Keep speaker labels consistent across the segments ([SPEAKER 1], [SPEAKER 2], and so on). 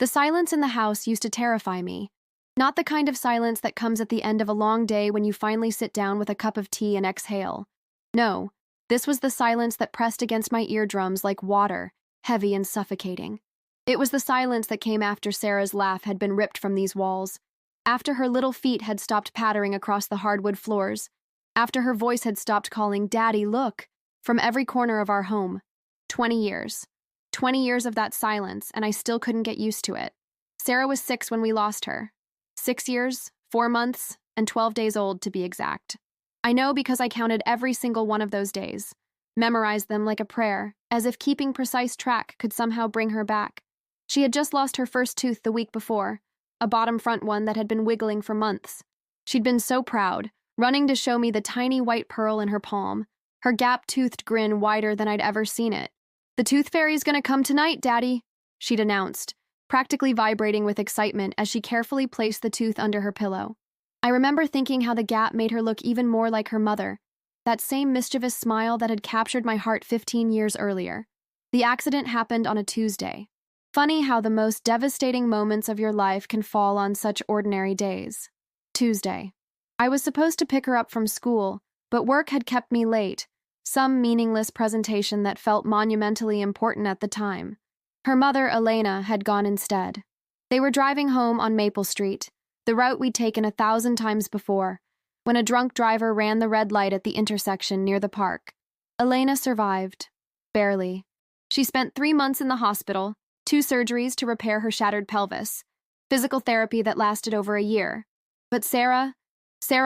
[SPEAKER 1] The silence in the house used to terrify me. Not the kind of silence that comes at the end of a long day when you finally sit down with a cup of tea and exhale. No, this was the silence that pressed against my eardrums like water, heavy and suffocating. It was the silence that came after Sarah's laugh had been ripped from these walls, after her little feet had stopped pattering across the hardwood floors, after her voice had stopped calling, "Daddy, look," from every corner of our home. 20 years. 20 years of that silence, and I still couldn't get used to it. Sarah was 6 when we lost her. 6 years, 4 months, and 12 days old, to be exact. I know because I counted every single one of those days, memorized them like a prayer, as if keeping precise track could somehow bring her back. She had just lost her first tooth the week before, a bottom front one that had been wiggling for months. She'd been so proud, running to show me the tiny white pearl in her palm, her gap-toothed grin wider than I'd ever seen it. "The tooth fairy's gonna come tonight, Daddy," she'd announced, practically vibrating with excitement as she carefully placed the tooth under her pillow. I remember thinking how the gap made her look even more like her mother, that same mischievous smile that had captured my heart 15 years earlier. The accident happened on a Tuesday. Funny how the most devastating moments of your life can fall on such ordinary days. Tuesday. I was supposed to pick her up from school, but work had kept me late, some meaningless presentation that felt monumentally important at the time. Her mother, Elena, had gone instead. They were driving home on Maple Street, the route we'd taken 1,000 times before, when a drunk driver ran the red light at the intersection near the park. Elena survived. Barely. She spent 3 months in the hospital, 2 surgeries to repair her shattered pelvis, physical therapy that lasted over a year. But Sarah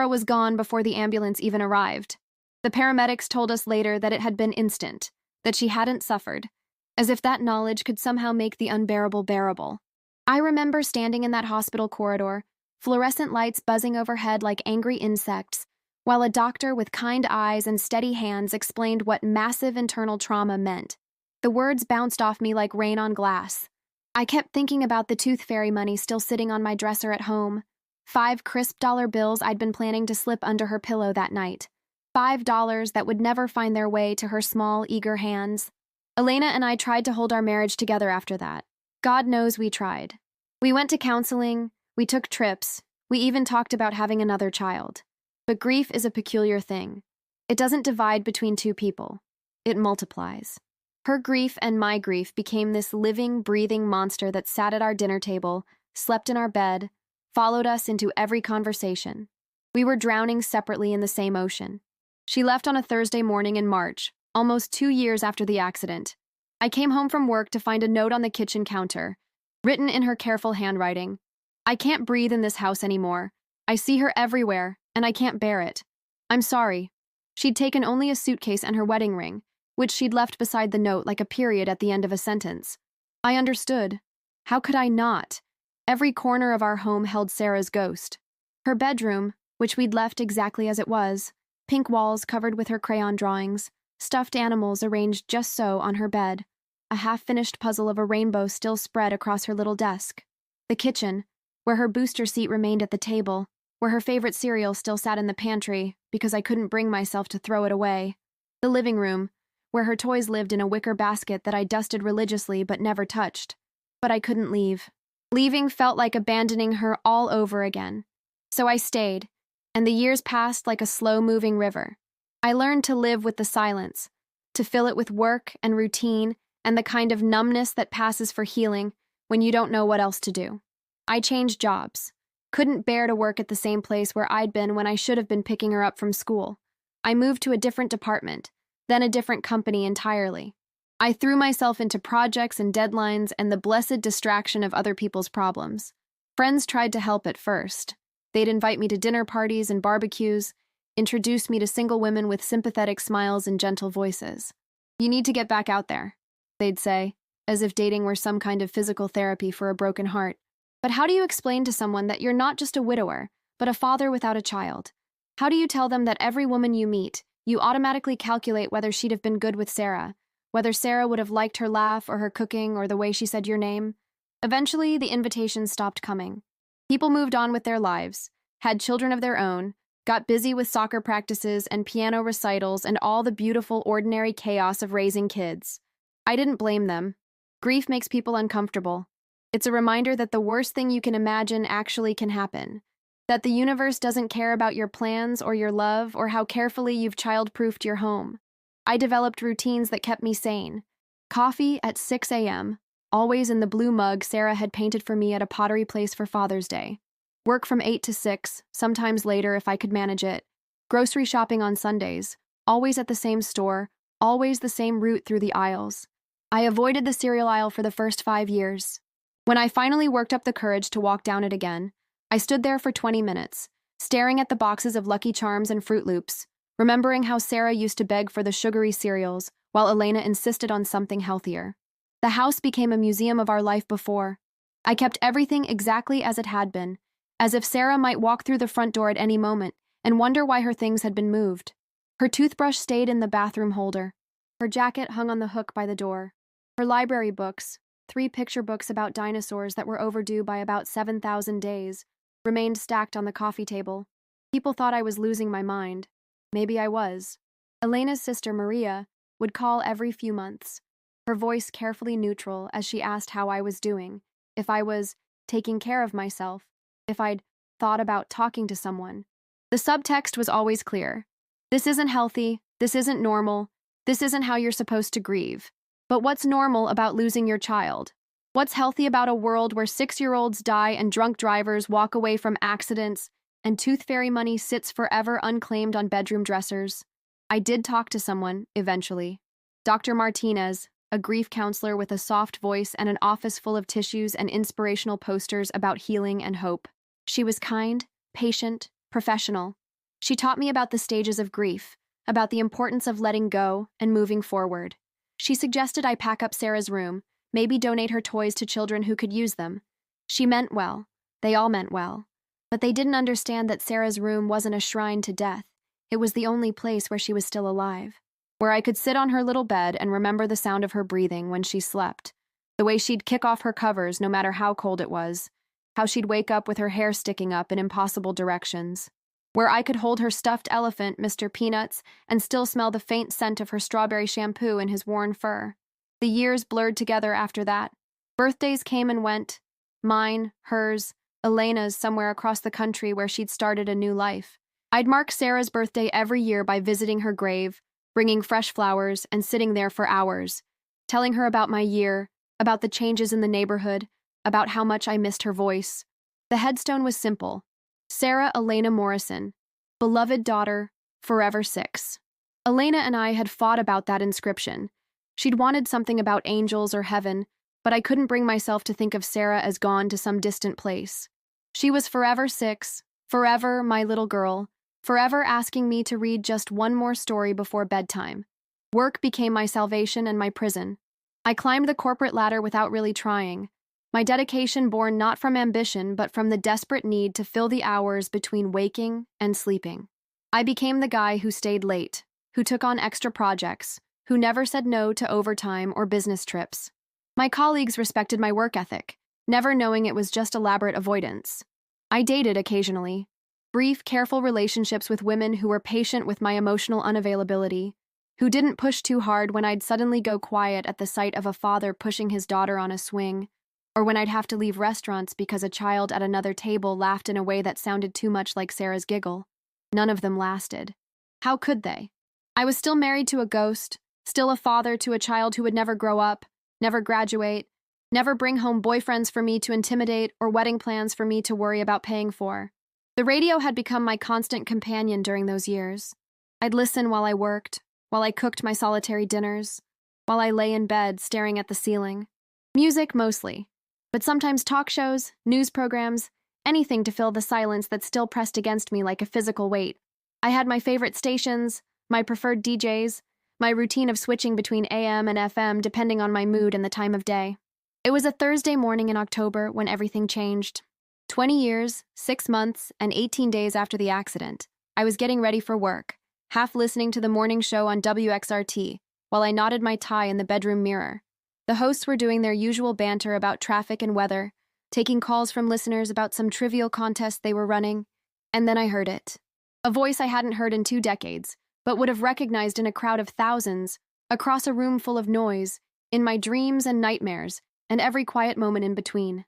[SPEAKER 1] was gone before the ambulance even arrived. The paramedics told us later that it had been instant, that she hadn't suffered, as if that knowledge could somehow make the unbearable bearable. I remember standing in that hospital corridor, fluorescent lights buzzing overhead like angry insects, while a doctor with kind eyes and steady hands explained what massive internal trauma meant. The words bounced off me like rain on glass. I kept thinking about the tooth fairy money still sitting on my dresser at home. 5 crisp dollar bills I'd been planning to slip under her pillow that night. $5 that would never find their way to her small, eager hands. Elena and I tried to hold our marriage together after that. God knows we tried. We went to counseling, we took trips, we even talked about having another child. But grief is a peculiar thing. It doesn't divide between 2 people. It multiplies. Her grief and my grief became this living, breathing monster that sat at our dinner table, slept in our bed, followed us into every conversation. We were drowning separately in the same ocean. She left on a Thursday morning in March, almost 2 years after the accident. I came home from work to find a note on the kitchen counter, written in her careful handwriting. "I can't breathe in this house anymore. I see her everywhere, and I can't bear it. I'm sorry." She'd taken only a suitcase and her wedding ring, which she'd left beside the note like a period at the end of a sentence. I understood. How could I not? Every corner of our home held Sarah's ghost. Her bedroom, which we'd left exactly as it was, pink walls covered with her crayon drawings, stuffed animals arranged just so on her bed, a half-finished puzzle of a rainbow still spread across her little desk. The kitchen, where her booster seat remained at the table, where her favorite cereal still sat in the pantry because I couldn't bring myself to throw it away. The living room, where her toys lived in a wicker basket that I dusted religiously but never touched. But I couldn't leave. Leaving felt like abandoning her all over again. So I stayed, and the years passed like a slow-moving river. I learned to live with the silence, to fill it with work and routine and the kind of numbness that passes for healing when you don't know what else to do. I changed jobs. Couldn't bear to work at the same place where I'd been when I should have been picking her up from school. I moved to a different department, then a different company entirely. I threw myself into projects and deadlines and the blessed distraction of other people's problems. Friends tried to help at first. They'd invite me to dinner parties and barbecues, introduce me to single women with sympathetic smiles and gentle voices. "You need to get back out there," they'd say, as if dating were some kind of physical therapy for a broken heart. But how do you explain to someone that you're not just a widower, but a father without a child? How do you tell them that every woman you meet, you automatically calculate whether she'd have been good with Sarah, whether Sarah would have liked her laugh or her cooking or the way she said your name? Eventually, the invitations stopped coming. People moved on with their lives, had children of their own, got busy with soccer practices and piano recitals and all the beautiful, ordinary chaos of raising kids. I didn't blame them. Grief makes people uncomfortable. It's a reminder that the worst thing you can imagine actually can happen. That the universe doesn't care about your plans or your love or how carefully you've child-proofed your home. I developed routines that kept me sane. Coffee at 6 a.m., always in the blue mug Sarah had painted for me at a pottery place for Father's Day. Work from 8 to 6, sometimes later if I could manage it. Grocery shopping on Sundays, always at the same store, always the same route through the aisles. I avoided the cereal aisle for the first 5 years. When I finally worked up the courage to walk down it again, I stood there for 20 minutes, staring at the boxes of Lucky Charms and Fruit Loops, remembering how Sarah used to beg for the sugary cereals while Elena insisted on something healthier. The house became a museum of our life before. I kept everything exactly as it had been, as if Sarah might walk through the front door at any moment and wonder why her things had been moved. Her toothbrush stayed in the bathroom holder. Her jacket hung on the hook by the door. Her library books, 3 picture books about dinosaurs that were overdue by about 7,000 days, remained stacked on the coffee table. People thought I was losing my mind. Maybe I was. Elena's sister, Maria, would call every few months, her voice carefully neutral as she asked how I was doing, if I was taking care of myself, if I'd thought about talking to someone. The subtext was always clear. This isn't healthy, this isn't normal, this isn't how you're supposed to grieve. But what's normal about losing your child? What's healthy about a world where 6-year-olds die and drunk drivers walk away from accidents and tooth fairy money sits forever unclaimed on bedroom dressers? I did talk to someone, eventually. Dr. Martinez, a grief counselor with a soft voice and an office full of tissues and inspirational posters about healing and hope. She was kind, patient, professional. She taught me about the stages of grief, about the importance of letting go and moving forward. She suggested I pack up Sarah's room, maybe donate her toys to children who could use them. She meant well. They all meant well. But they didn't understand that Sarah's room wasn't a shrine to death. It was the only place where she was still alive, where I could sit on her little bed and remember the sound of her breathing when she slept, the way she'd kick off her covers no matter how cold it was, how she'd wake up with her hair sticking up in impossible directions, where I could hold her stuffed elephant, Mr. Peanuts, and still smell the faint scent of her strawberry shampoo in his worn fur. The years blurred together after that. Birthdays came and went. Mine, hers, Elena's somewhere across the country where she'd started a new life. I'd mark Sarah's birthday every year by visiting her grave, bringing fresh flowers, and sitting there for hours, telling her about my year, about the changes in the neighborhood, about how much I missed her voice. The headstone was simple. Sarah Elena Morrison, beloved daughter, forever 6. Elena and I had fought about that inscription. She'd wanted something about angels or heaven, but I couldn't bring myself to think of Sarah as gone to some distant place. She was forever 6, forever my little girl, forever asking me to read just one more story before bedtime. Work became my salvation and my prison. I climbed the corporate ladder without really trying, my dedication born not from ambition but from the desperate need to fill the hours between waking and sleeping. I became the guy who stayed late, who took on extra projects, who never said no to overtime or business trips. My colleagues respected my work ethic, never knowing it was just elaborate avoidance. I dated occasionally, brief, careful relationships with women who were patient with my emotional unavailability, who didn't push too hard when I'd suddenly go quiet at the sight of a father pushing his daughter on a swing, or when I'd have to leave restaurants because a child at another table laughed in a way that sounded too much like Sarah's giggle. None of them lasted. How could they? I was still married to a ghost, still a father to a child who would never grow up, never graduate, never bring home boyfriends for me to intimidate or wedding plans for me to worry about paying for. The radio had become my constant companion during those years. I'd listen while I worked, while I cooked my solitary dinners, while I lay in bed staring at the ceiling. Music mostly, but sometimes talk shows, news programs, anything to fill the silence that still pressed against me like a physical weight. I had my favorite stations, my preferred DJs, my routine of switching between AM and FM depending on my mood and the time of day. It was a Thursday morning in October when everything changed. 20 years, 6 months, and 18 days after the accident, I was getting ready for work, half listening to the morning show on WXRT, while I knotted my tie in the bedroom mirror. The hosts were doing their usual banter about traffic and weather, taking calls from listeners about some trivial contest they were running, and then I heard it. A voice I hadn't heard in 2 decades, but would have recognized in a crowd of thousands, across a room full of noise, in my dreams and nightmares, and every quiet moment in between.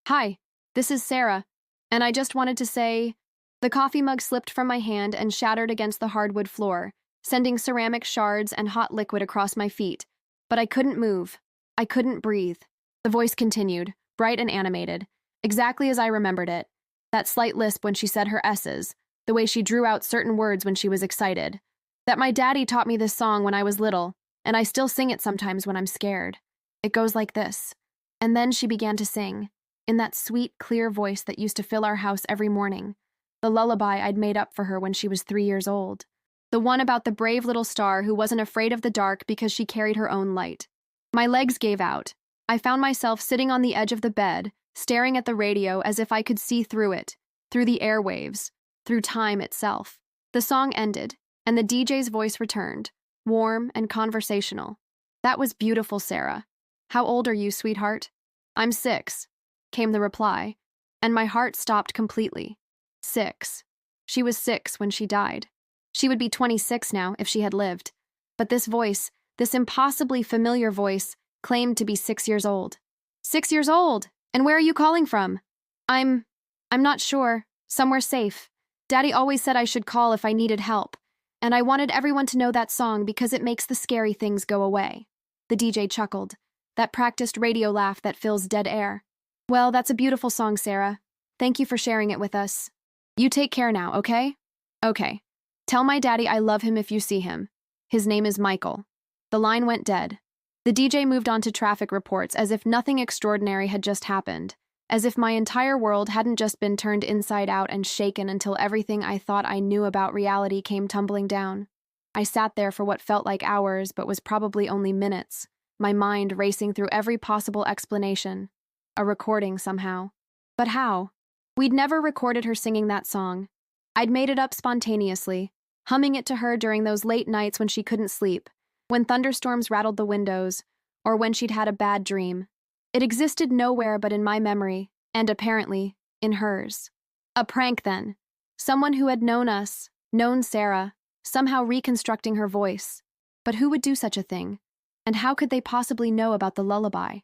[SPEAKER 1] Hi, this is Sarah, and I just wanted to say, the coffee mug slipped from my hand and shattered against the hardwood floor, sending ceramic shards and hot liquid across my feet. But I couldn't move. I couldn't breathe. The voice continued, bright and animated, exactly as I remembered it. That slight lisp when she said her S's, the way she drew out certain words when she was excited. That my daddy taught me this song when I was little, and I still sing it sometimes when I'm scared. It goes like this. And then she began to sing, in that sweet, clear voice that used to fill our house every morning, the lullaby I'd made up for her when she was 3 years old. The one about the brave little star who wasn't afraid of the dark because she carried her own light. My legs gave out. I found myself sitting on the edge of the bed, staring at the radio as if I could see through it, through the airwaves, through time itself. The song ended, and the DJ's voice returned, warm and conversational. That was beautiful, Sarah. How old are you, sweetheart? I'm 6, came the reply, and my heart stopped completely. 6. She was 6 when she died. She would be 26 now if she had lived. But this voice, this impossibly familiar voice, claimed to be 6 years old. 6 years old? And where are you calling from? I'm not sure. Somewhere safe. Daddy always said I should call if I needed help, and I wanted everyone to know that song because it makes the scary things go away. The DJ chuckled, that practiced radio laugh that fills dead air. Well, that's a beautiful song, Sarah. Thank you for sharing it with us. You take care now, okay? Okay. Tell my daddy I love him if you see him. His name is Michael. The line went dead. The DJ moved on to traffic reports as if nothing extraordinary had just happened, as if my entire world hadn't just been turned inside out and shaken until everything I thought I knew about reality came tumbling down. I sat there for what felt like hours but was probably only minutes, my mind racing through every possible explanation. A recording somehow. But how? We'd never recorded her singing that song. I'd made it up spontaneously, humming it to her during those late nights when she couldn't sleep, when thunderstorms rattled the windows, or when she'd had a bad dream. It existed nowhere but in my memory, and apparently, in hers. A prank, then. Someone who had known us, known Sarah, somehow reconstructing her voice. But who would do such a thing? And how could they possibly know about the lullaby?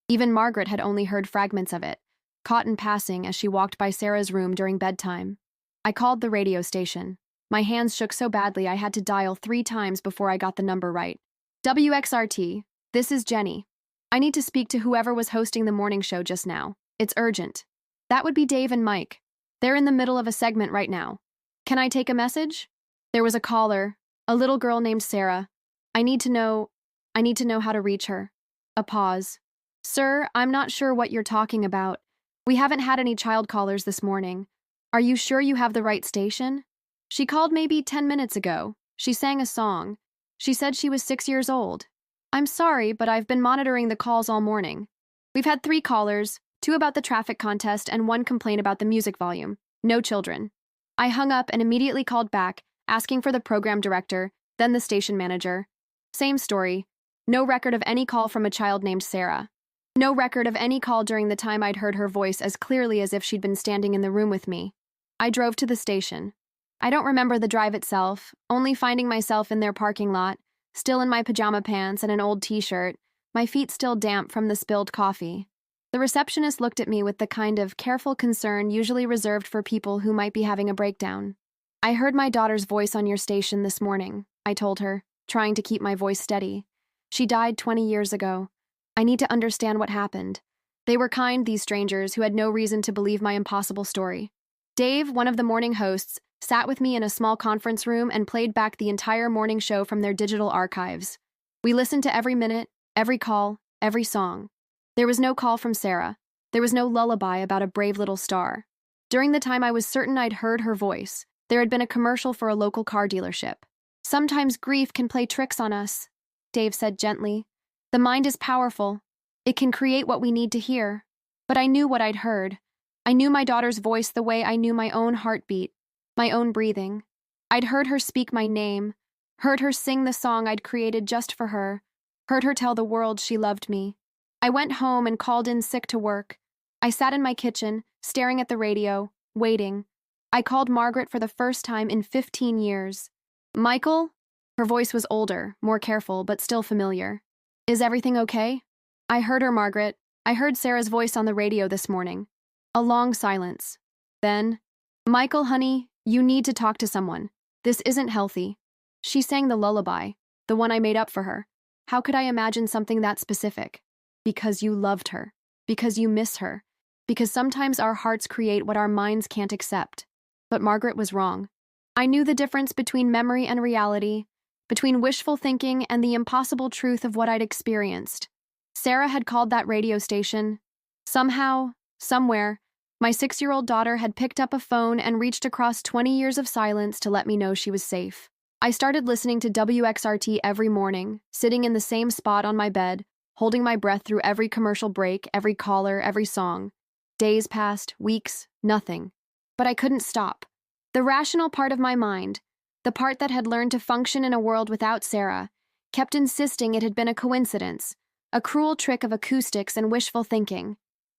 [SPEAKER 1] Even Margaret had only heard fragments of it, caught in passing as she walked by Sarah's room during bedtime. I called the radio station. My hands shook so badly I had to dial 3 times before I got the number right. WXRT, this is Jenny. I need to speak to whoever was hosting the morning show just now. It's urgent. That would be Dave and Mike. They're in the middle of a segment right now. Can I take a message? There was a caller, a little girl named Sarah. I need to know how to reach her. A pause. Sir, I'm not sure what you're talking about. We haven't had any child callers this morning. Are you sure you have the right station? She called maybe 10 minutes ago. She sang a song. She said she was 6 years old. I'm sorry, but I've been monitoring the calls all morning. We've had 3 callers, 2 about the traffic contest and 1 complaint about the music volume. No children. I hung up and immediately called back, asking for the program director, then the station manager. Same story. No record of any call from a child named Sarah. No record of any call during the time I'd heard her voice as clearly as if she'd been standing in the room with me. I drove to the station. I don't remember the drive itself, only finding myself in their parking lot, still in my pajama pants and an old t-shirt, my feet still damp from the spilled coffee. The receptionist looked at me with the kind of careful concern usually reserved for people who might be having a breakdown. I heard my daughter's voice on your station this morning, I told her, trying to keep my voice steady. She died 20 years ago. I need to understand what happened. They were kind, these strangers, who had no reason to believe my impossible story. Dave, one of the morning hosts, sat with me in a small conference room and played back the entire morning show from their digital archives. We listened to every minute, every call, every song. There was no call from Sarah. There was no lullaby about a brave little star. During the time I was certain I'd heard her voice, there had been a commercial for a local car dealership. Sometimes grief can play tricks on us, Dave said gently. The mind is powerful. It can create what we need to hear. But I knew what I'd heard. I knew my daughter's voice the way I knew my own heartbeat, my own breathing. I'd heard her speak my name, heard her sing the song I'd created just for her, heard her tell the world she loved me. I went home and called in sick to work. I sat in my kitchen, staring at the radio, waiting. I called Margaret for the first time in 15 years. Michael? Her voice was older, more careful, but still familiar. Is everything okay? I heard her, Margaret. I heard Sarah's voice on the radio this morning. A long silence. Then, Michael, honey, you need to talk to someone. This isn't healthy. She sang the lullaby, the one I made up for her. How could I imagine something that specific? Because you loved her. Because you miss her. Because sometimes our hearts create what our minds can't accept. But Margaret was wrong. I knew the difference between memory and reality, between wishful thinking and the impossible truth of what I'd experienced. Sarah had called that radio station. Somehow, somewhere, my 6-year-old daughter had picked up a phone and reached across 20 years of silence to let me know she was safe. I started listening to WXRT every morning, sitting in the same spot on my bed, holding my breath through every commercial break, every caller, every song. Days passed, weeks, nothing. But I couldn't stop. The rational part of my mind, the part that had learned to function in a world without Sarah, kept insisting it had been a coincidence, a cruel trick of acoustics and wishful thinking.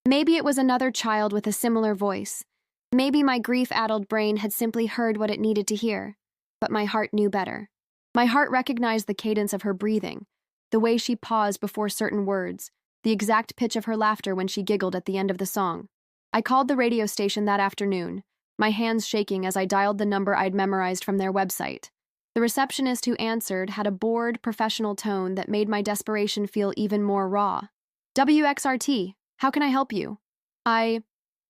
[SPEAKER 1] Maybe it was another child with a similar voice. Maybe my grief-addled brain had simply heard what it needed to hear. But my heart knew better. My heart recognized the cadence of her breathing, the way she paused before certain words, the exact pitch of her laughter when she giggled at the end of the song. I called the radio station that afternoon, my hands shaking as I dialed the number I'd memorized from their website. The receptionist who answered had a bored, professional tone that made my desperation feel even more raw. WXRT, how can I help you? I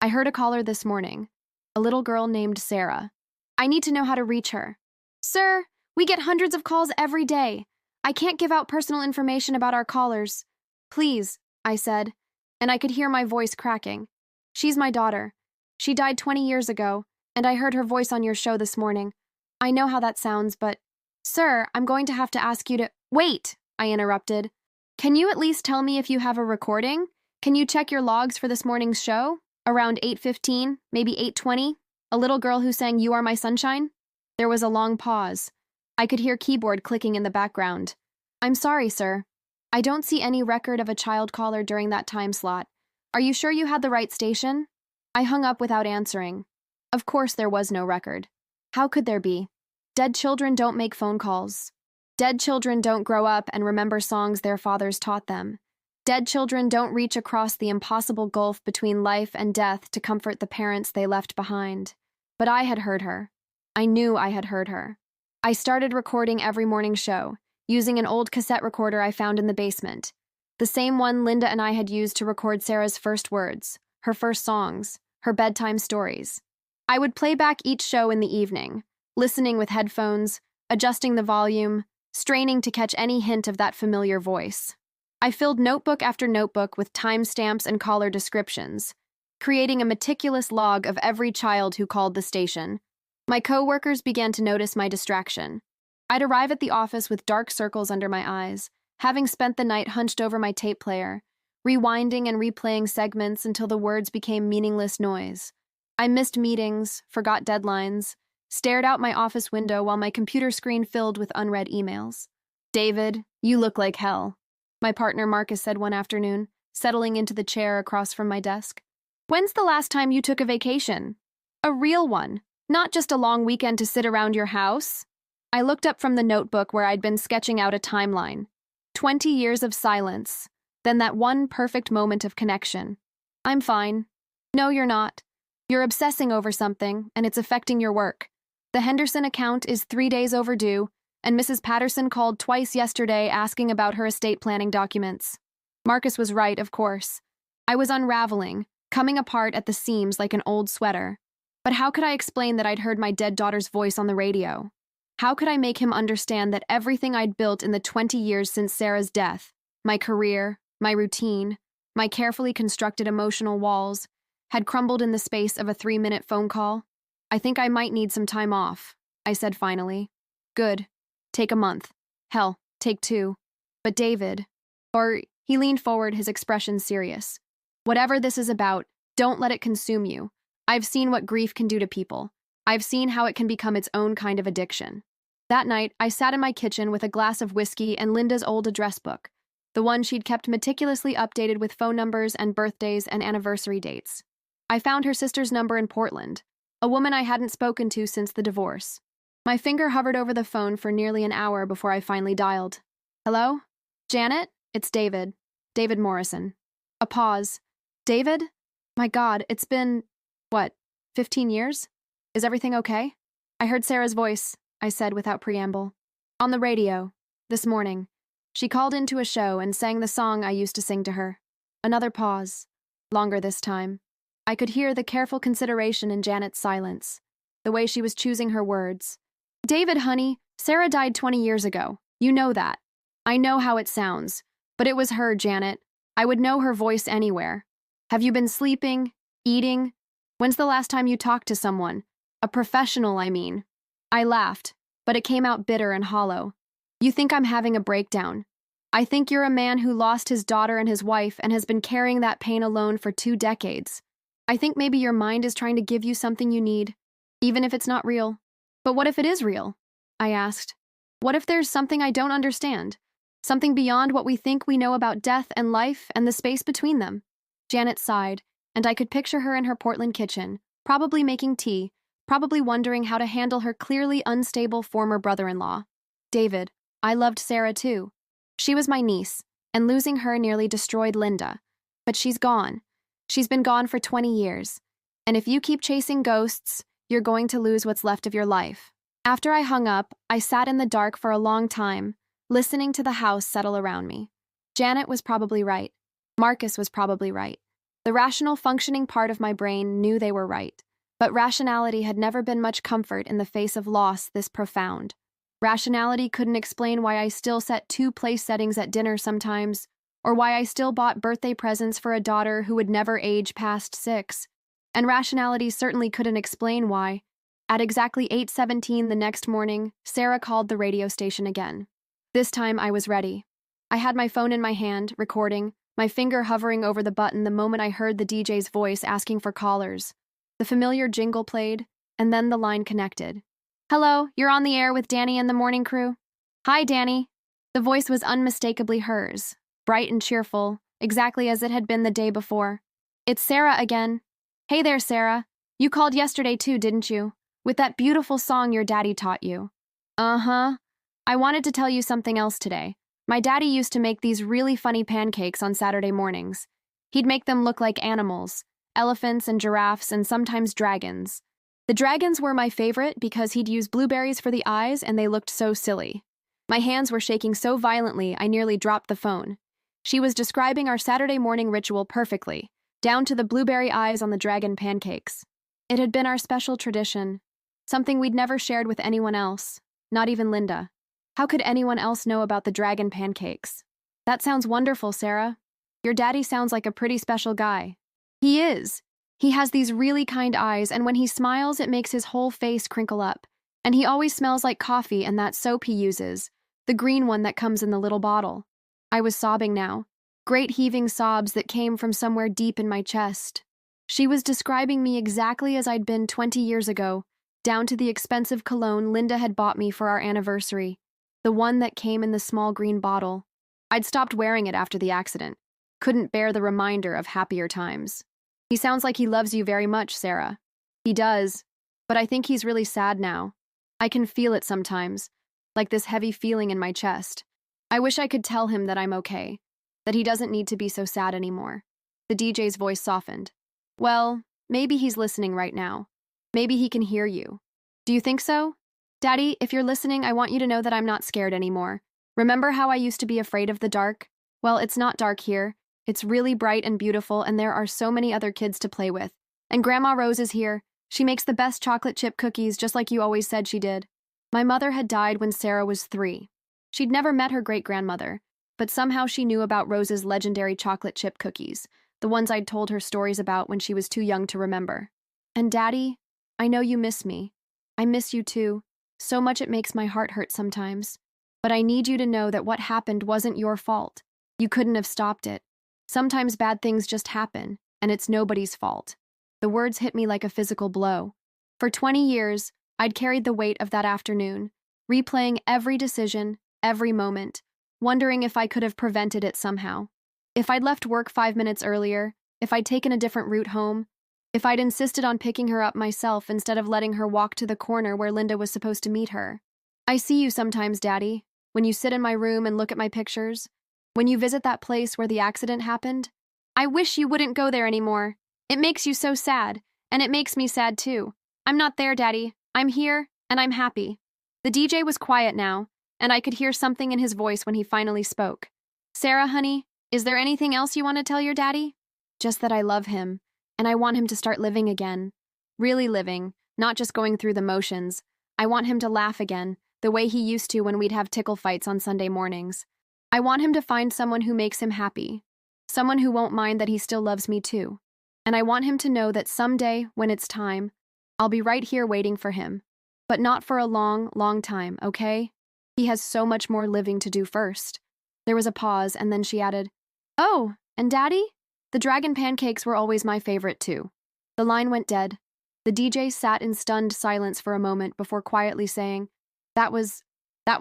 [SPEAKER 1] heard a caller this morning, a little girl named Sarah. I need to know how to reach her. Sir, we get hundreds of calls every day. I can't give out personal information about our callers. Please, I said, and I could hear my voice cracking. She's my daughter. She died 20 years ago, and I heard her voice on your show this morning. I know how that sounds, but... Sir, I'm going to have to ask you to... Wait, I interrupted. Can you at least tell me if you have a recording? Can you check your logs for this morning's show? Around 8:15, maybe 8:20? A little girl who sang You Are My Sunshine? There was a long pause. I could hear keyboard clicking in the background. I'm sorry, sir. I don't see any record of a child caller during that time slot. Are you sure you had the right station? I hung up without answering. Of course there was no record. How could there be? Dead children don't make phone calls. Dead children don't grow up and remember songs their fathers taught them. Dead children don't reach across the impossible gulf between life and death to comfort the parents they left behind. But I had heard her. I knew I had heard her. I started recording every morning show, using an old cassette recorder I found in the basement. The same one Linda and I had used to record Sarah's first words, her first songs, her bedtime stories. I would play back each show in the evening, listening with headphones, adjusting the volume, straining to catch any hint of that familiar voice. I filled notebook after notebook with timestamps and caller descriptions, creating a meticulous log of every child who called the station. My co-workers began to notice my distraction. I'd arrive at the office with dark circles under my eyes, having spent the night hunched over my tape player, rewinding and replaying segments until the words became meaningless noise. I missed meetings, forgot deadlines, stared out my office window while my computer screen filled with unread emails. David, you look like hell, my partner Marcus said one afternoon, settling into the chair across from my desk. When's the last time you took a vacation? A real one, not just a long weekend to sit around your house. I looked up from the notebook where I'd been sketching out a timeline. 20 years of silence, then that one perfect moment of connection. I'm fine. No, you're not. You're obsessing over something, and it's affecting your work. The Henderson account is 3 days overdue, and Mrs. Patterson called twice yesterday asking about her estate planning documents. Marcus was right, of course. I was unraveling, coming apart at the seams like an old sweater. But how could I explain that I'd heard my dead daughter's voice on the radio? How could I make him understand that everything I'd built in the 20 years since Sarah's death, my career, my routine, my carefully constructed emotional walls, had crumbled in the space of a 3-minute phone call? I think I might need some time off, I said finally. Good. Take a month. Hell, take 2. But David, he leaned forward, his expression serious. Whatever this is about, don't let it consume you. I've seen what grief can do to people. I've seen how it can become its own kind of addiction. That night, I sat in my kitchen with a glass of whiskey and Linda's old address book, the one she'd kept meticulously updated with phone numbers and birthdays and anniversary dates. I found her sister's number in Portland, a woman I hadn't spoken to since the divorce. My finger hovered over the phone for nearly an hour before I finally dialed. Hello? Janet? It's David. David Morrison. A pause. David? My God, it's been, what, 15 years? Is everything okay? I heard Sarah's voice, I said without preamble. On the radio, this morning. She called into a show and sang the song I used to sing to her. Another pause. Longer this time. I could hear the careful consideration in Janet's silence, the way she was choosing her words. David, honey, Sarah died 20 years ago. You know that. I know how it sounds, but it was her, Janet. I would know her voice anywhere. Have you been sleeping? Eating? When's the last time you talked to someone? A professional, I mean. I laughed, but it came out bitter and hollow. You think I'm having a breakdown. I think you're a man who lost his daughter and his wife and has been carrying that pain alone for 2 decades. I think maybe your mind is trying to give you something you need, even if it's not real. But what if it is real? I asked. What if there's something I don't understand? Something beyond what we think we know about death and life and the space between them? Janet sighed, and I could picture her in her Portland kitchen, probably making tea, probably wondering how to handle her clearly unstable former brother-in-law. David, I loved Sarah too. She was my niece, and losing her nearly destroyed Linda. But she's gone. She's been gone for 20 years. And if you keep chasing ghosts, you're going to lose what's left of your life. After I hung up, I sat in the dark for a long time, listening to the house settle around me. Janet was probably right. Marcus was probably right. The rational functioning part of my brain knew they were right. But rationality had never been much comfort in the face of loss this profound. Rationality couldn't explain why I still set 2 place settings at dinner sometimes, or why I still bought birthday presents for a daughter who would never age past 6. And rationality certainly couldn't explain why, at exactly 8:17 the next morning, Sarah called the radio station again. This time I was ready. I had my phone in my hand, recording, my finger hovering over the button the moment I heard the DJ's voice asking for callers. The familiar jingle played, and then the line connected. Hello, you're on the air with Danny and the morning crew. Hi, Danny. The voice was unmistakably hers, bright and cheerful, exactly as it had been the day before. It's Sarah again. Hey there, Sarah. You called yesterday too, didn't you? With that beautiful song your daddy taught you. Uh-huh. I wanted to tell you something else today. My daddy used to make these really funny pancakes on Saturday mornings. He'd make them look like animals, elephants and giraffes and sometimes dragons. The dragons were my favorite because he'd use blueberries for the eyes and they looked so silly. My hands were shaking so violently I nearly dropped the phone. She was describing our Saturday morning ritual perfectly, down to the blueberry eyes on the dragon pancakes. It had been our special tradition, something we'd never shared with anyone else, not even Linda. How could anyone else know about the dragon pancakes? That sounds wonderful, Sarah. Your daddy sounds like a pretty special guy. He is. He has these really kind eyes, and when he smiles, it makes his whole face crinkle up. And he always smells like coffee and that soap he uses, the green one that comes in the little bottle. I was sobbing now, great heaving sobs that came from somewhere deep in my chest. She was describing me exactly as I'd been 20 years ago, down to the expensive cologne Linda had bought me for our anniversary, the one that came in the small green bottle. I'd stopped wearing it after the accident, couldn't bear the reminder of happier times. He sounds like he loves you very much, Sarah. He does, but I think he's really sad now. I can feel it sometimes, like this heavy feeling in my chest. I wish I could tell him that I'm okay, that he doesn't need to be so sad anymore. The DJ's voice softened. Well, maybe he's listening right now. Maybe he can hear you. Do you think so? Daddy, if you're listening, I want you to know that I'm not scared anymore. Remember how I used to be afraid of the dark? Well, it's not dark here. It's really bright and beautiful, and there are so many other kids to play with. And Grandma Rose is here. She makes the best chocolate chip cookies, just like you always said she did. My mother had died when Sarah was 3. She'd never met her great-grandmother, but somehow she knew about Rose's legendary chocolate chip cookies, the ones I'd told her stories about when she was too young to remember. And Daddy, I know you miss me. I miss you too. So much it makes my heart hurt sometimes. But I need you to know that what happened wasn't your fault. You couldn't have stopped it. Sometimes bad things just happen, and it's nobody's fault. The words hit me like a physical blow. For 20 years, I'd carried the weight of that afternoon, replaying every decision, every moment, wondering if I could have prevented it somehow. If I'd left work 5 minutes earlier, if I'd taken a different route home, if I'd insisted on picking her up myself instead of letting her walk to the corner where Linda was supposed to meet her. I see you sometimes, Daddy, when you sit in my room and look at my pictures. When you visit that place where the accident happened, I wish you wouldn't go there anymore. It makes you so sad, and it makes me sad too. I'm not there, Daddy. I'm here, and I'm happy. The DJ was quiet now, and I could hear something in his voice when he finally spoke. Sarah, honey, is there anything else you want to tell your daddy? Just that I love him, and I want him to start living again. Really living, not just going through the motions. I want him to laugh again, the way he used to when we'd have tickle fights on Sunday mornings. I want him to find someone who makes him happy, someone who won't mind that he still loves me too. And I want him to know that someday, when it's time, I'll be right here waiting for him. But not for a long, long time, okay? He has so much more living to do first. There was a pause, and then she added, "Oh, and Daddy?" The dragon pancakes were always my favorite too. The line went dead. The DJ sat in stunned silence for a moment before quietly saying, That was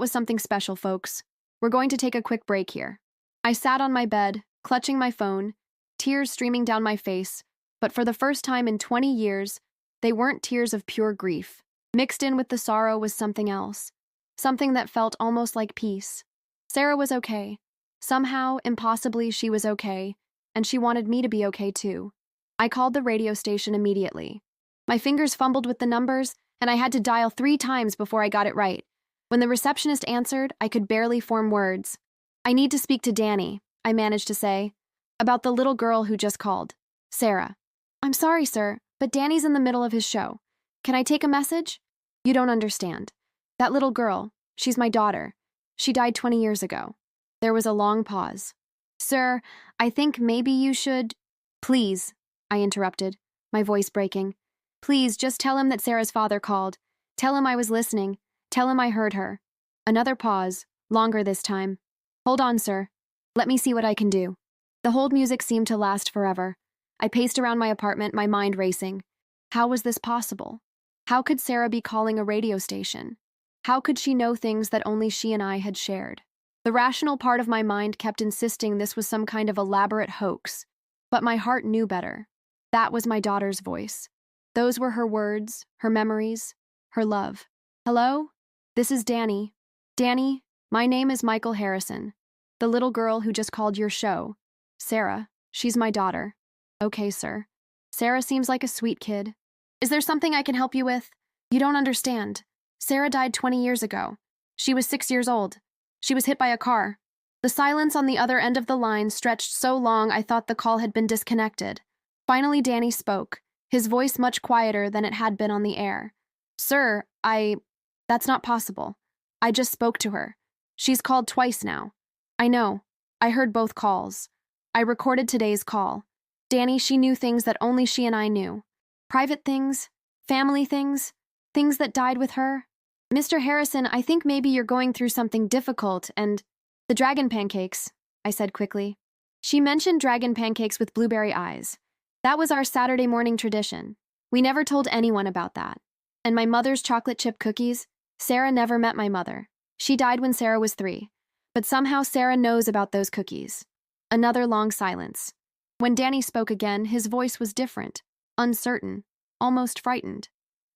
[SPEAKER 1] something special, folks. We're going to take a quick break here." I sat on my bed, clutching my phone, tears streaming down my face, but for the first time in 20 years, they weren't tears of pure grief. Mixed in with the sorrow was something else, something that felt almost like peace. Sarah was okay. Somehow, impossibly, she was okay, and she wanted me to be okay too. I called the radio station immediately. My fingers fumbled with the numbers, and I had to dial 3 times before I got it right. When the receptionist answered, I could barely form words. "I need to speak to Danny," I managed to say, "about the little girl who just called. Sarah." "I'm sorry, sir, but Danny's in the middle of his show. Can I take a message?" "You don't understand. That little girl, she's my daughter. She died 20 years ago." There was a long pause. "Sir, I think maybe you should—" "Please," I interrupted, my voice breaking. "Please, just tell him that Sarah's father called. Tell him I was listening. Tell him I heard her." Another pause, longer this time. "Hold on, sir. Let me see what I can do." The hold music seemed to last forever. I paced around my apartment, my mind racing. How was this possible? How could Sarah be calling a radio station? How could she know things that only she and I had shared? The rational part of my mind kept insisting this was some kind of elaborate hoax, but my heart knew better. That was my daughter's voice. Those were her words, her memories, her love. "Hello? This is Danny. Danny, my name is Michael Harrison, the little girl who just called your show. Sarah, she's my daughter." "Okay, sir. Sarah seems like a sweet kid. Is there something I can help you with?" "You don't understand. Sarah died 20 years ago. She was 6 years old. She was hit by a car." The silence on the other end of the line stretched so long I thought the call had been disconnected. Finally, Danny spoke, his voice much quieter than it had been on the air. "Sir, that's not possible. I just spoke to her. She's called twice now." "I know. I heard both calls. I recorded today's call. Danny, she knew things that only she and I knew. Private things, family things, things that died with her. Mr. Harrison, I think maybe you're going through something difficult and—" "The dragon pancakes," I said quickly. She mentioned dragon pancakes with blueberry eyes. That was our Saturday morning tradition. We never told anyone about that. And my mother's chocolate chip cookies? Sarah never met my mother. She died when Sarah was 3. But somehow Sarah knows about those cookies. Another long silence. When Danny spoke again, his voice was different, uncertain, almost frightened.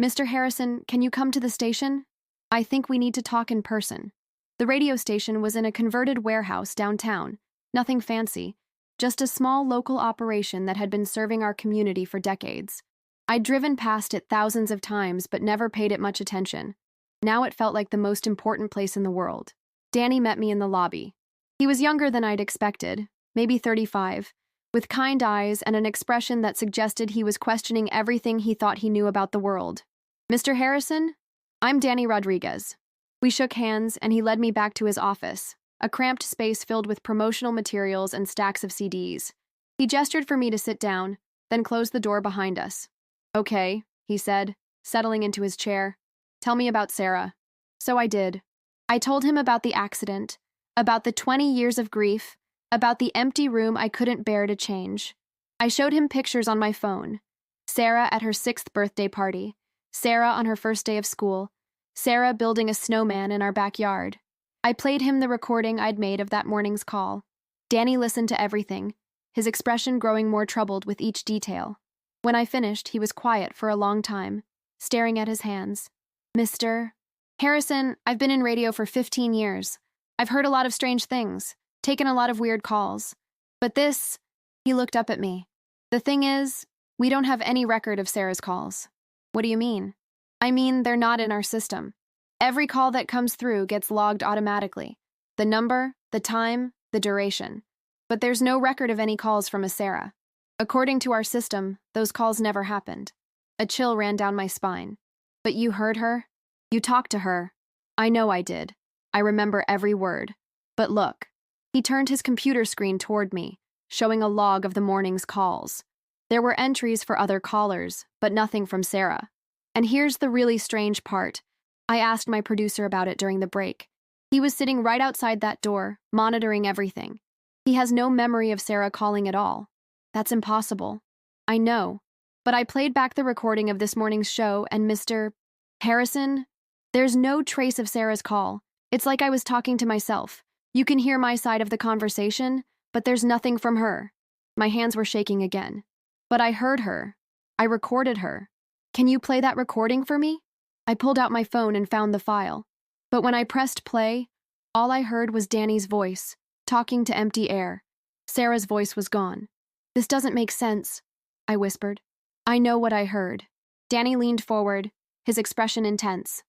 [SPEAKER 1] "Mr. Harrison, can you come to the station? I think we need to talk in person." The radio station was in a converted warehouse downtown, nothing fancy, just a small local operation that had been serving our community for decades. I'd driven past it thousands of times but never paid it much attention. Now it felt like the most important place in the world. Danny met me in the lobby. He was younger than I'd expected, maybe 35, with kind eyes and an expression that suggested he was questioning everything he thought he knew about the world. "Mr. Harrison? I'm Danny Rodriguez." We shook hands, and he led me back to his office, a cramped space filled with promotional materials and stacks of CDs. He gestured for me to sit down, then closed the door behind us. "Okay," he said, settling into his chair. "Tell me about Sarah." So I did. I told him about the accident, about the 20 years of grief, about the empty room I couldn't bear to change. I showed him pictures on my phone. Sarah at her 6th birthday party, Sarah on her first day of school, Sarah building a snowman in our backyard. I played him the recording I'd made of that morning's call. Danny listened to everything, his expression growing more troubled with each detail. When I finished, he was quiet for a long time, staring at his hands. "Mr. Harrison, I've been in radio for 15 years. I've heard a lot of strange things, taken a lot of weird calls. But this He looked up at me. The thing is, we don't have any record of Sarah's calls. What do you mean? I mean, they're not in our system. Every call that comes through gets logged automatically. The number, the time, the duration. But there's no record of any calls from a Sarah. According to our system, those calls never happened. A chill ran down my spine. But you heard her? You talked to her. I know I did. I remember every word. But look. He turned his computer screen toward me, showing a log of the morning's calls. There were entries for other callers, but nothing from Sarah. And here's the really strange part. I asked my producer about it during the break. He was sitting right outside that door, monitoring everything. He has no memory of Sarah calling at all. That's impossible. I know. But I played back the recording of this morning's show, and Mr. Harrison, there's no trace of Sarah's call. It's like I was talking to myself. You can hear my side of the conversation, but there's nothing from her. My hands were shaking again. But I heard her. I recorded her. Can you play that recording for me? I pulled out my phone and found the file. But when I pressed play, all I heard was Danny's voice, talking to empty air. Sarah's voice was gone. This doesn't make sense, I whispered. I know what I heard. Danny leaned forward, his expression intense.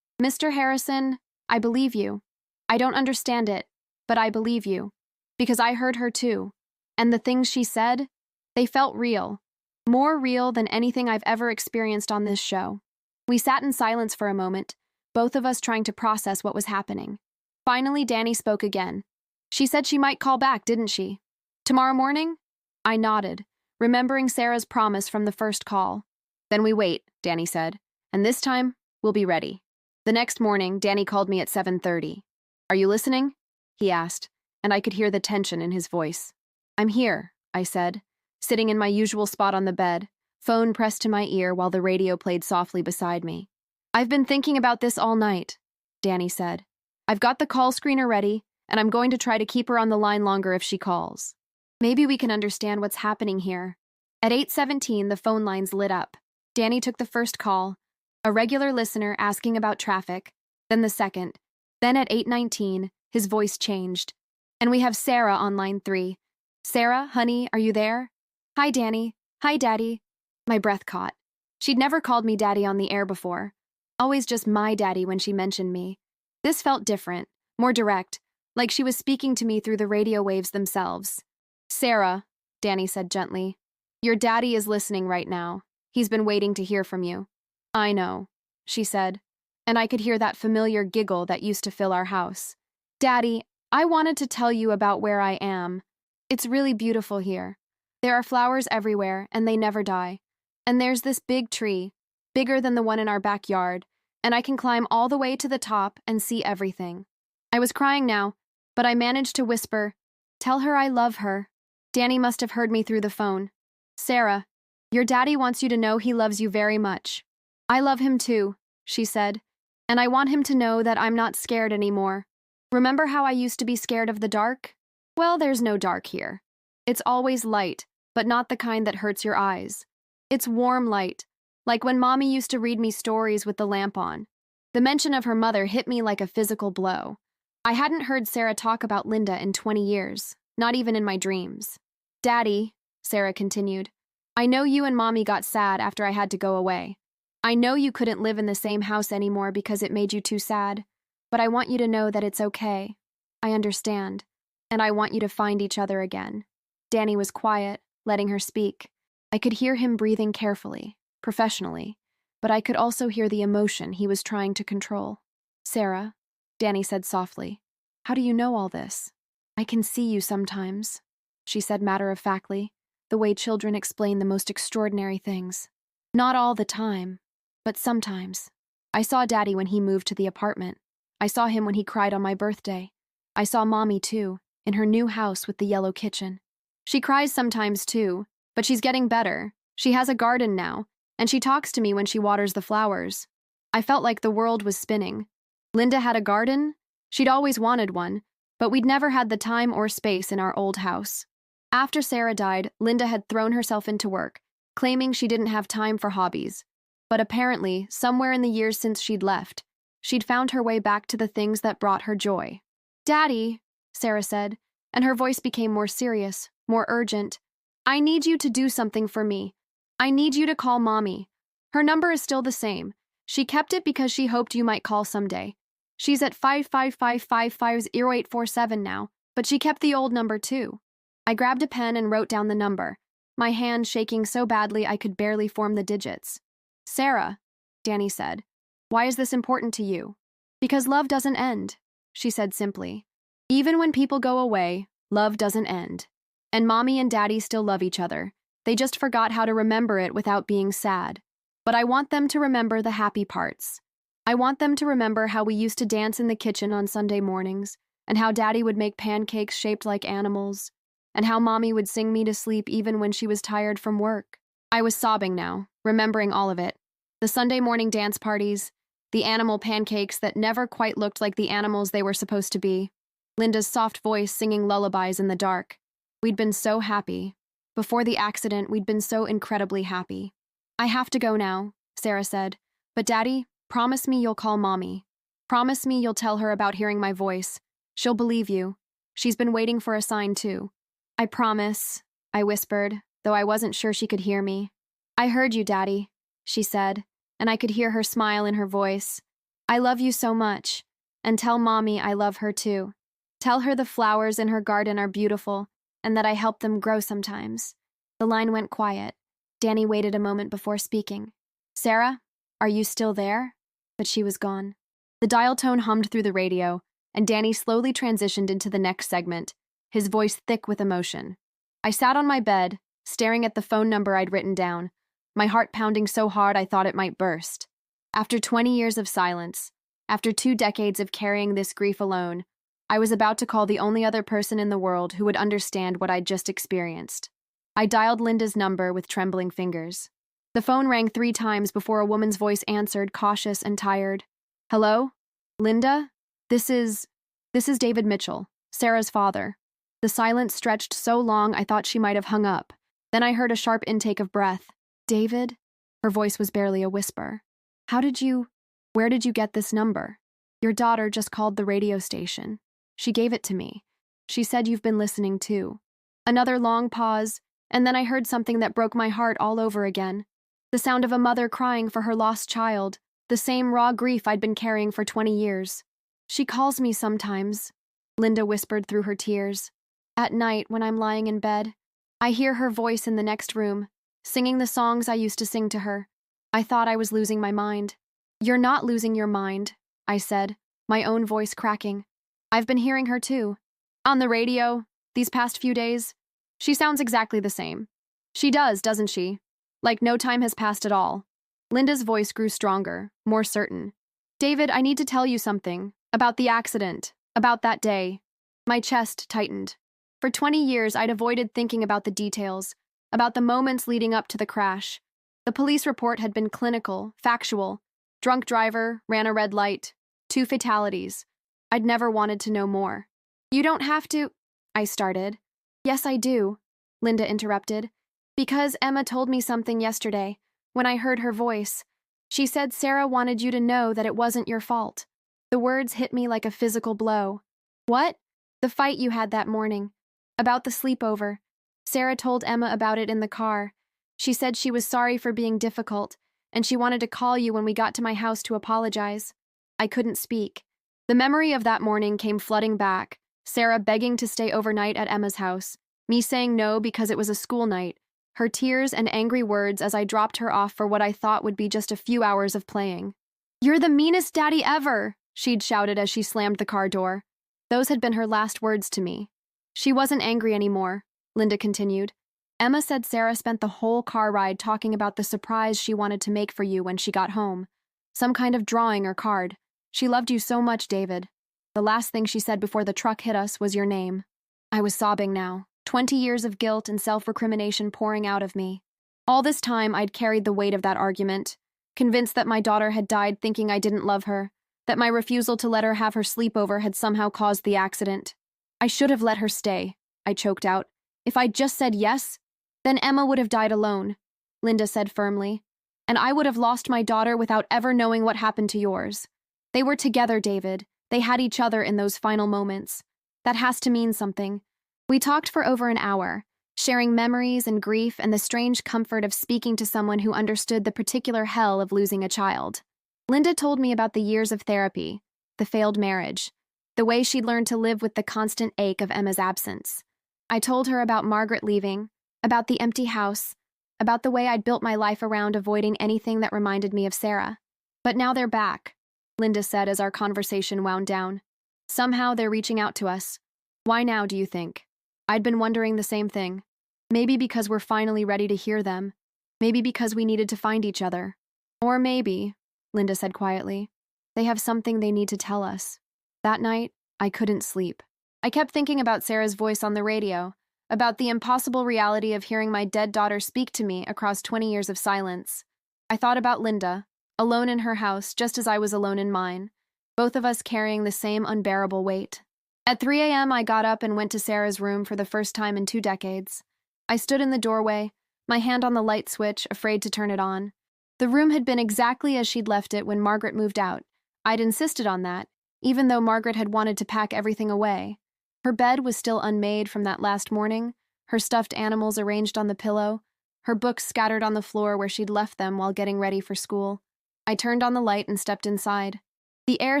[SPEAKER 1] Mr. Harrison, I believe you. I don't understand it, but I believe you. Because I heard her too. And the things she said, they felt real. More real than anything I've ever experienced on this show. We sat in silence for a moment, both of us trying to process what was happening. Finally, Danny spoke again. She said she might call back, didn't she? Tomorrow morning? I nodded, remembering Sarah's promise from the first call. Then we wait, Danny said, and this time, we'll be ready. The next morning, Danny called me at 7:30. Are you listening? He asked, and I could hear the tension in his voice. I'm here, I said, sitting in my usual spot on the bed, phone pressed to my ear while the radio played softly beside me. I've been thinking about this all night, Danny said. I've got the call screener ready, and I'm going to try to keep her on the line longer if she calls. Maybe we can understand what's happening here. At 8:17, the phone lines lit up. Danny took the first call, a regular listener asking about traffic, then the second. Then at 8:19, his voice changed. And we have Sarah on line 3. Sarah, honey, are you there? Hi, Danny. Hi, Daddy. My breath caught. She'd never called me Daddy on the air before. Always just my daddy when she mentioned me. This felt different, more direct, like she was speaking to me through the radio waves themselves. Sarah, Danny said gently, your daddy is listening right now. He's been waiting to hear from you. I know, she said, and I could hear that familiar giggle that used to fill our house. Daddy, I wanted to tell you about where I am. It's really beautiful here. There are flowers everywhere, and they never die. And there's this big tree, bigger than the one in our backyard, and I can climb all the way to the top and see everything. I was crying now, but I managed to whisper, tell her I love her. Danny must have heard me through the phone. Sarah, your daddy wants you to know he loves you very much. I love him too, she said, and I want him to know that I'm not scared anymore. Remember how I used to be scared of the dark? Well, there's no dark here. It's always light, but not the kind that hurts your eyes. It's warm light, like when Mommy used to read me stories with the lamp on. The mention of her mother hit me like a physical blow. I hadn't heard Sarah talk about Linda in 20 years, not even in my dreams. Daddy, Sarah continued, I know you and Mommy got sad after I had to go away. I know you couldn't live in the same house anymore because it made you too sad, but I want you to know that it's okay. I understand, and I want you to find each other again. Danny was quiet, letting her speak. I could hear him breathing carefully, professionally, but I could also hear the emotion he was trying to control. Sarah, Danny said softly, how do you know all this? I can see you sometimes, she said matter-of-factly, the way children explain the most extraordinary things. Not all the time, but sometimes. I saw Daddy when he moved to the apartment. I saw him when he cried on my birthday. I saw Mommy, too, in her new house with the yellow kitchen. She cries sometimes, too, but she's getting better. She has a garden now, and she talks to me when she waters the flowers. I felt like the world was spinning. Linda had a garden? She'd always wanted one, but we'd never had the time or space in our old house. After Sarah died, Linda had thrown herself into work, claiming she didn't have time for hobbies. But apparently, somewhere in the years since she'd left, she'd found her way back to the things that brought her joy. Daddy, Sarah said, and her voice became more serious, more urgent. I need you to do something for me. I need you to call Mommy. Her number is still the same. She kept it because she hoped you might call someday. She's at 555550847 now, but she kept the old number too. I grabbed a pen and wrote down the number, my hand shaking so badly I could barely form the digits. Sarah, Danny said, why is this important to you? Because love doesn't end, she said simply. Even when people go away, love doesn't end. And Mommy and Daddy still love each other. They just forgot how to remember it without being sad. But I want them to remember the happy parts. I want them to remember how we used to dance in the kitchen on Sunday mornings, and how Daddy would make pancakes shaped like animals, and how Mommy would sing me to sleep even when she was tired from work. I was sobbing now, remembering all of it. The Sunday morning dance parties, the animal pancakes that never quite looked like the animals they were supposed to be, Linda's soft voice singing lullabies in the dark. We'd been so happy. Before the accident, we'd been so incredibly happy. I have to go now, Sarah said. But Daddy, promise me you'll call Mommy. Promise me you'll tell her about hearing my voice. She'll believe you. She's been waiting for a sign too. I promise, I whispered, though I wasn't sure she could hear me. I heard you, Daddy, she said, and I could hear her smile in her voice. I love you so much. And tell Mommy I love her too. Tell her the flowers in her garden are beautiful, and that I help them grow sometimes. The line went quiet. Danny waited a moment before speaking. Sarah, are you still there? But she was gone. The dial tone hummed through the radio, and Danny slowly transitioned into the next segment, his voice thick with emotion. I sat on my bed, staring at the phone number I'd written down, my heart pounding so hard I thought it might burst. After 20 years of silence, after 2 decades of carrying this grief alone, I was about to call the only other person in the world who would understand what I'd just experienced. I dialed Linda's number with trembling fingers. The phone rang 3 times before a woman's voice answered, cautious and tired. Hello? Linda? This is David Mitchell, Sarah's father. The silence stretched so long I thought she might have hung up. Then I heard a sharp intake of breath. David? Her voice was barely a whisper. Where did you get this number? Your daughter just called the radio station. She gave it to me. She said you've been listening too. Another long pause, and then I heard something that broke my heart all over again. The sound of a mother crying for her lost child, the same raw grief I'd been carrying for 20 years. She calls me sometimes, Linda whispered through her tears. At night, when I'm lying in bed, I hear her voice in the next room, singing the songs I used to sing to her. I thought I was losing my mind. You're not losing your mind, I said, my own voice cracking. I've been hearing her too. On the radio, these past few days. She sounds exactly the same. She does, doesn't she? Like no time has passed at all. Linda's voice grew stronger, more certain. David, I need to tell you something. About the accident. About that day. My chest tightened. For 20 years, I'd avoided thinking about the details, about the moments leading up to the crash. The police report had been clinical, factual. Drunk driver, ran a red light. 2 fatalities. I'd never wanted to know more. You don't have to, I started. Yes, I do, Linda interrupted. Because Emma told me something yesterday, when I heard her voice. She said Sarah wanted you to know that it wasn't your fault. The words hit me like a physical blow. What? The fight you had that morning. About the sleepover. Sarah told Emma about it in the car. She said she was sorry for being difficult, and she wanted to call you when we got to my house to apologize. I couldn't speak. The memory of that morning came flooding back, Sarah begging to stay overnight at Emma's house, me saying no because it was a school night, her tears and angry words as I dropped her off for what I thought would be just a few hours of playing. You're the meanest daddy ever, she'd shouted as she slammed the car door. Those had been her last words to me. She wasn't angry anymore, Linda continued. Emma said Sarah spent the whole car ride talking about the surprise she wanted to make for you when she got home. Some kind of drawing or card. She loved you so much, David. The last thing she said before the truck hit us was your name. I was sobbing now, 20 years of guilt and self-recrimination pouring out of me. All this time, I'd carried the weight of that argument, convinced that my daughter had died thinking I didn't love her, that my refusal to let her have her sleepover had somehow caused the accident. I should have let her stay, I choked out. If I'd just said yes, then Emma would have died alone, Linda said firmly, and I would have lost my daughter without ever knowing what happened to yours. They were together, David. They had each other in those final moments. That has to mean something. We talked for over an hour, sharing memories and grief and the strange comfort of speaking to someone who understood the particular hell of losing a child. Linda told me about the years of therapy, the failed marriage, the way she'd learned to live with the constant ache of Emma's absence. I told her about Margaret leaving, about the empty house, about the way I'd built my life around avoiding anything that reminded me of Sarah. But now they're back, Linda said as our conversation wound down. Somehow they're reaching out to us. Why now, do you think? I'd been wondering the same thing. Maybe because we're finally ready to hear them. Maybe because we needed to find each other. Or maybe, Linda said quietly, they have something they need to tell us. That night, I couldn't sleep. I kept thinking about Sarah's voice on the radio, about the impossible reality of hearing my dead daughter speak to me across 20 years of silence. I thought about Linda, alone in her house just as I was alone in mine, both of us carrying the same unbearable weight. At 3 a.m., I got up and went to Sarah's room for the first time in 2 decades. I stood in the doorway, my hand on the light switch, afraid to turn it on. The room had been exactly as she'd left it when Margaret moved out. I'd insisted on that, even though Margaret had wanted to pack everything away. Her bed was still unmade from that last morning, her stuffed animals arranged on the pillow, her books scattered on the floor where she'd left them while getting ready for school. I turned on the light and stepped inside. The air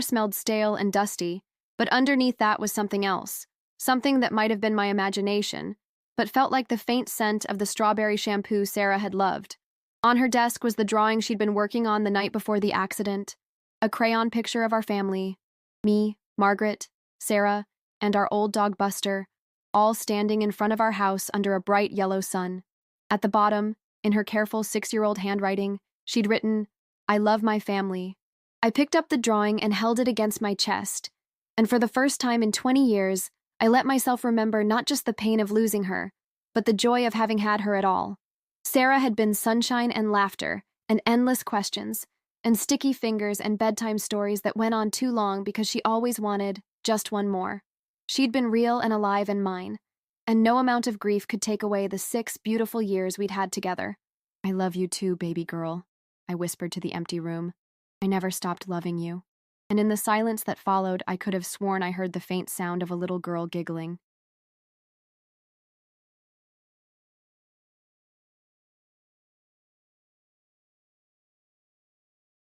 [SPEAKER 1] smelled stale and dusty, but underneath that was something else, something that might have been my imagination, but felt like the faint scent of the strawberry shampoo Sarah had loved. On her desk was the drawing she'd been working on the night before the accident, a crayon picture of our family, me, Margaret, Sarah, and our old dog Buster, all standing in front of our house under a bright yellow sun. At the bottom, in her careful 6-year-old handwriting, she'd written, "I love my family." I picked up the drawing and held it against my chest, and for the first time in 20 years, I let myself remember not just the pain of losing her, but the joy of having had her at all. Sarah had been sunshine and laughter, and endless questions, and sticky fingers and bedtime stories that went on too long because she always wanted just one more. She'd been real and alive in mine, and no amount of grief could take away the 6 beautiful years we'd had together. "I love you too, baby girl," I whispered to the empty room. "I never stopped loving you." And in the silence that followed, I could have sworn I heard the faint sound of a little girl giggling.